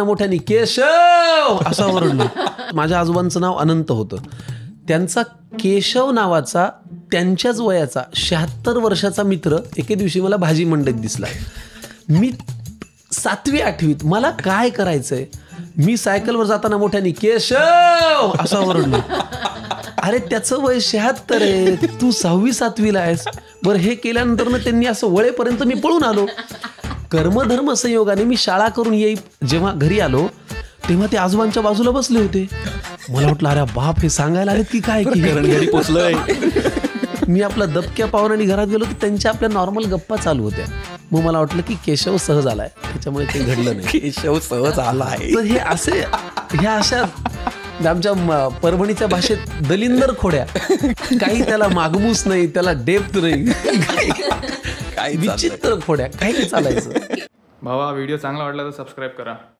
मोठ्याने केशव असा ओरडलो. माझ्या आजोबांचं नाव अनंत होतं. त्यांचा केशव नावाचा त्यांच्याच वयाचा 76 वर्षाचा मित्र एके दिवशी मला भाजी मंडईत दिसला. मी 7वी 8वीत. मला काय करायचंय, मी सायकलवर जाताना मोठ्याने केशव असा ओरडलो. अरे त्याचं वय 76 आहे, तू 6वी 7वीला आहेस. बरं हे केल्यानंतर ना त्यांनी असं वळेपर्यंत मी पळून आलो. कर्मधर्म संयोगाने मी शाळा करून जेव्हा घरी आलो तेव्हा ते आजोबांच्या बाजूला बसले होते. मला वाटलं अरे बाप हे सांगायला आलेत की काय की घरी पोचलोय. मी आपला दबक्या पावनाने घरात गेलो तर त्यांच्या आपल्या नॉर्मल गप्पा चालू होत्या. मग मला वाटलं की केशव सहज आलाय, त्याच्यामुळे ते घडलं नाही. केशव सहज आलाय. तर ह्या अशा आमच्या परभणीच्या भाषेत दलिंदर खोड्या, काही त्याला मागमूस नाही, त्याला डेप्थ नाही, काय विचित्र खोड्या काही चालायचं. भावा व्हिडिओ चांगला वाटला तर सबस्क्राईब करा.